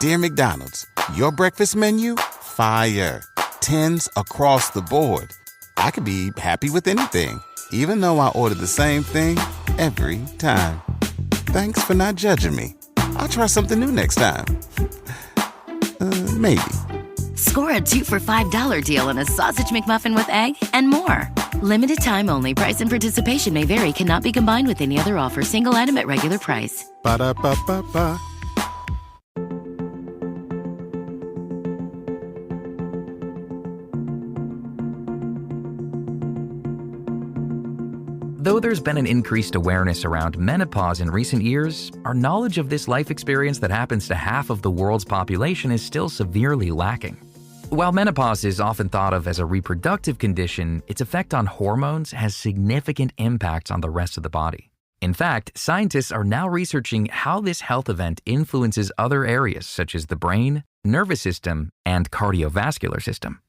Dear McDonald's, your breakfast menu? Fire. 10s across the board. I could be happy with anything, even though I order the same thing every time. Thanks for not judging me. I'll try something new next time. Maybe. Score a 2 for $5 deal on a sausage McMuffin with egg and more. Limited time only. Price and participation may vary. Cannot be combined with any other offer. Single item at regular price. Ba-da-ba-ba-ba. Though there's been an increased awareness around menopause in recent years, our knowledge of this life experience that happens to half of the world's population is still severely lacking. While menopause is often thought of as a reproductive condition, its effect on hormones has significant impacts on the rest of the body. In fact, scientists are now researching how this health event influences other areas such as the brain, nervous system, and cardiovascular system.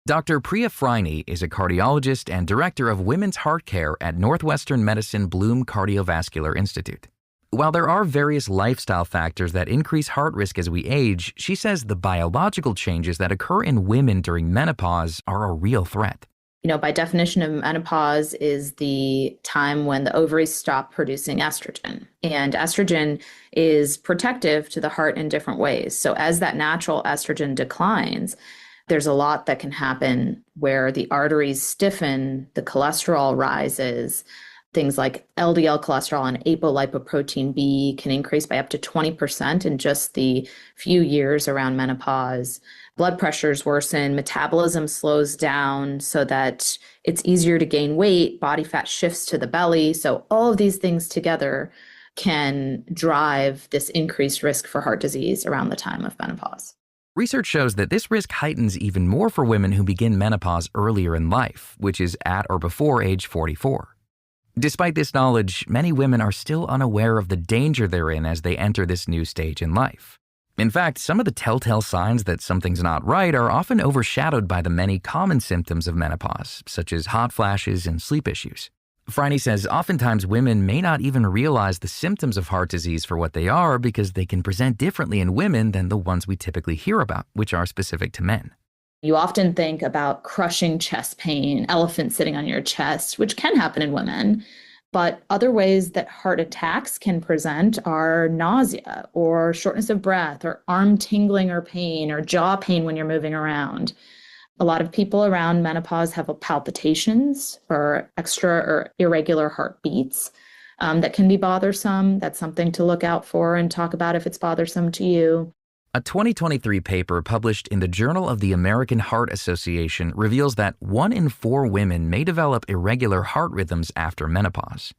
Dr. Priya Freaney is a cardiologist and director of women's heart care at Northwestern Medicine Bloom Cardiovascular Institute. While there are various lifestyle factors that increase heart risk as we age, she says the biological changes that occur in women during menopause are a real threat. By definition of menopause is the time when the ovaries stop producing estrogen. And estrogen is protective to the heart in different ways. So as that natural estrogen declines, there's a lot that can happen where the arteries stiffen, the cholesterol rises. Things like LDL cholesterol and apolipoprotein B can increase by up to 20% in just the few years around menopause. Blood pressures worsen, metabolism slows down so that it's easier to gain weight, body fat shifts to the belly. So all of these things together can drive this increased risk for heart disease around the time of menopause. Research shows that this risk heightens even more for women who begin menopause earlier in life, which is at or before age 44. Despite this knowledge, many women are still unaware of the danger they're in as they enter this new stage in life. In fact, some of the telltale signs that something's not right are often overshadowed by the many common symptoms of menopause, such as hot flashes and sleep issues. Freaney says oftentimes women may not even realize the symptoms of heart disease for what they are because they can present differently in women than the ones we typically hear about, which are specific to men. You often think about crushing chest pain, elephant sitting on your chest, which can happen in women. But other ways that heart attacks can present are nausea or shortness of breath or arm tingling or pain or jaw pain when you're moving around. A lot of people around menopause have palpitations or extra or irregular heartbeats that can be bothersome. That's something to look out for and talk about if it's bothersome to you. A 2023 paper published in the Journal of the American Heart Association reveals that 1 in 4 women may develop irregular heart rhythms after menopause.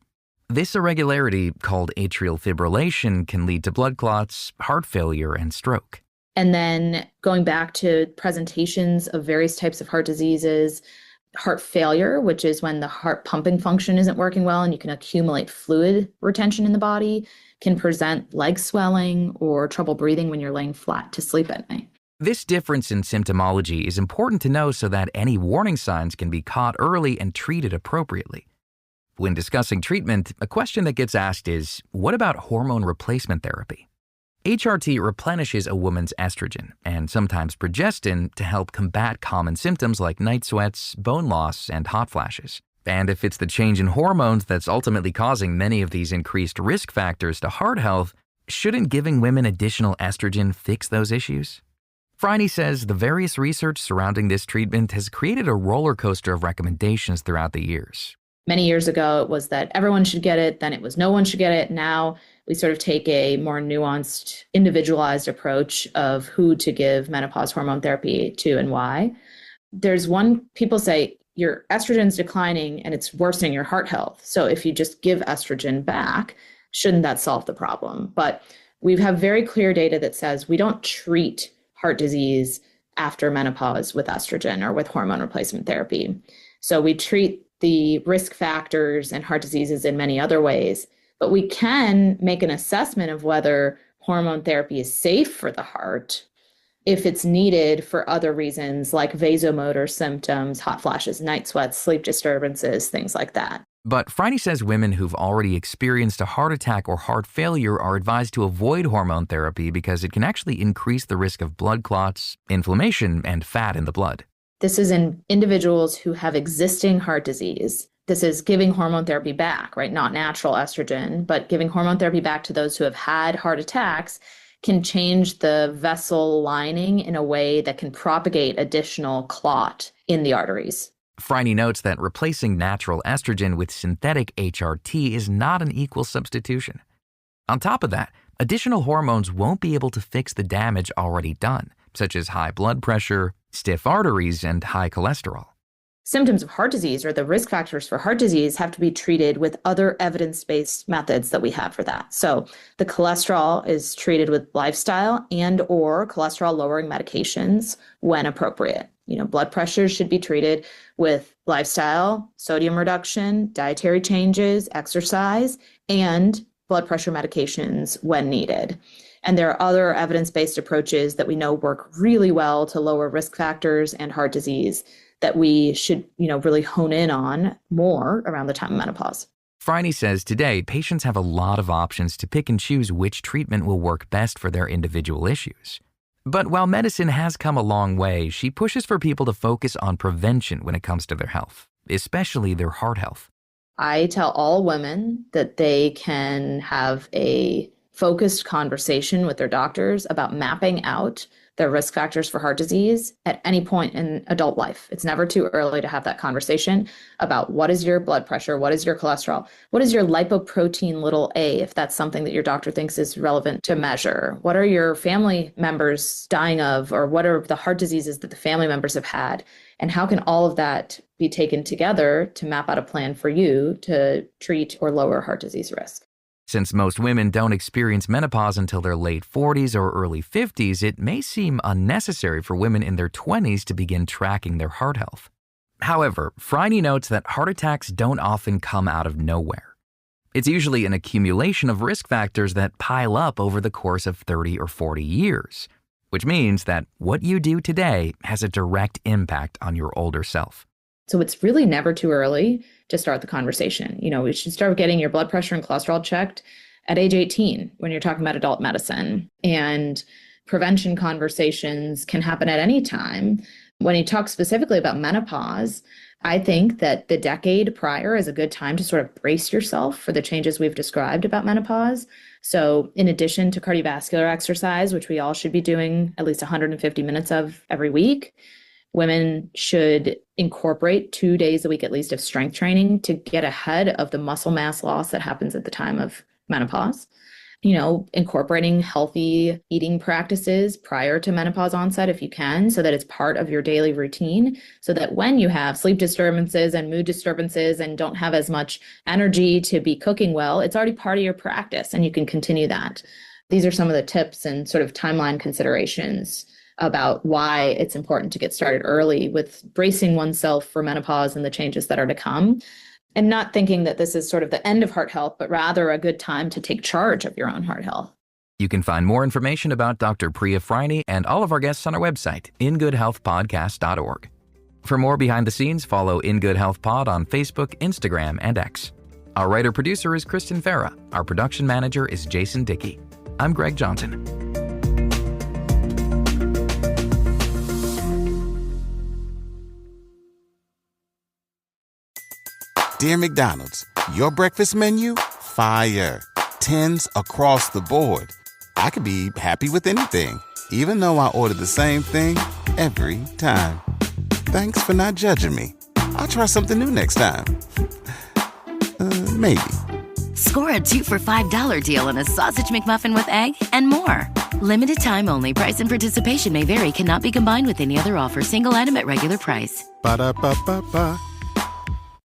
This irregularity, called atrial fibrillation, can lead to blood clots, heart failure, and stroke. And then going back to presentations of various types of heart diseases, heart failure, which is when the heart pumping function isn't working well and you can accumulate fluid retention in the body, can present leg swelling or trouble breathing when you're laying flat to sleep at night. This difference in symptomology is important to know so that any warning signs can be caught early and treated appropriately. When discussing treatment, a question that gets asked is, what about hormone replacement therapy? HRT replenishes a woman's estrogen and sometimes progestin to help combat common symptoms like night sweats, bone loss, and hot flashes. And if it's the change in hormones that's ultimately causing many of these increased risk factors to heart health, shouldn't giving women additional estrogen fix those issues? Freaney says the various research surrounding this treatment has created a roller coaster of recommendations throughout the years. Many years ago, it was that everyone should get it, then it was no one should get it. Now we sort of take a more nuanced, individualized approach of who to give menopause hormone therapy to and why. There's one, people say, your estrogen's declining and it's worsening your heart health. So if you just give estrogen back, shouldn't that solve the problem? But we have very clear data that says we don't treat heart disease after menopause with estrogen or with hormone replacement therapy. So we treat the risk factors and heart diseases in many other ways, but we can make an assessment of whether hormone therapy is safe for the heart if it's needed for other reasons like vasomotor symptoms, hot flashes, night sweats, sleep disturbances, things like that. But Freaney says women who've already experienced a heart attack or heart failure are advised to avoid hormone therapy because it can actually increase the risk of blood clots, inflammation, and fat in the blood. This is in individuals who have existing heart disease. This is giving hormone therapy back, right? Not natural estrogen, but giving hormone therapy back to those who have had heart attacks can change the vessel lining in a way that can propagate additional clot in the arteries. Freaney notes that replacing natural estrogen with synthetic HRT is not an equal substitution. On top of that, additional hormones won't be able to fix the damage already done, such as high blood pressure, stiff arteries, and high cholesterol. Symptoms of heart disease or the risk factors for heart disease have to be treated with other evidence-based methods that we have for that. So the cholesterol is treated with lifestyle and or cholesterol-lowering medications when appropriate. Blood pressure should be treated with lifestyle, sodium reduction, dietary changes, exercise, and blood pressure medications when needed. And there are other evidence-based approaches that we know work really well to lower risk factors and heart disease that we should, really hone in on more around the time of menopause. Freaney says today, patients have a lot of options to pick and choose which treatment will work best for their individual issues. But while medicine has come a long way, she pushes for people to focus on prevention when it comes to their health, especially their heart health. I tell all women that they can have a focused conversation with their doctors about mapping out their risk factors for heart disease at any point in adult life. It's never too early to have that conversation about what is your blood pressure, what is your cholesterol, what is your lipoprotein little a, if that's something that your doctor thinks is relevant to measure. What are your family members dying of, or what are the heart diseases that the family members have had? And how can all of that be taken together to map out a plan for you to treat or lower heart disease risk? Since most women don't experience menopause until their late 40s or early 50s, it may seem unnecessary for women in their 20s to begin tracking their heart health. However, Freaney notes that heart attacks don't often come out of nowhere. It's usually an accumulation of risk factors that pile up over the course of 30 or 40 years, which means that what you do today has a direct impact on your older self. So it's really never too early to start the conversation. We should start getting your blood pressure and cholesterol checked at age 18 when you're talking about adult medicine. And prevention conversations can happen at any time. When you talk specifically about menopause, I think that the decade prior is a good time to sort of brace yourself for the changes we've described about menopause. So in addition to cardiovascular exercise, which we all should be doing at least 150 minutes of every week, women should incorporate 2 days a week at least of strength training to get ahead of the muscle mass loss that happens at the time of menopause. Incorporating healthy eating practices prior to menopause onset if you can, so that it's part of your daily routine, so that when you have sleep disturbances and mood disturbances and don't have as much energy to be cooking well, it's already part of your practice and you can continue that. These are some of the tips and sort of timeline considerations about why it's important to get started early with bracing oneself for menopause and the changes that are to come, and not thinking that this is sort of the end of heart health, but rather a good time to take charge of your own heart health. You can find more information about Dr. Priya Freaney and all of our guests on our website, ingoodhealthpodcast.org. For more behind the scenes, follow In Good Health Pod on Facebook, Instagram, and X. Our writer-producer is Kristen Farrah. Our production manager is Jason Dickey. I'm Greg Johnson. Dear McDonald's, your breakfast menu? Fire. 10s across the board. I could be happy with anything, even though I ordered the same thing every time. Thanks for not judging me. I'll try something new next time. Maybe. Score a 2 for $5 deal on a sausage McMuffin with egg and more. Limited time only. Price and participation may vary. Cannot be combined with any other offer. Single item at regular price. Ba-da-ba-ba-ba.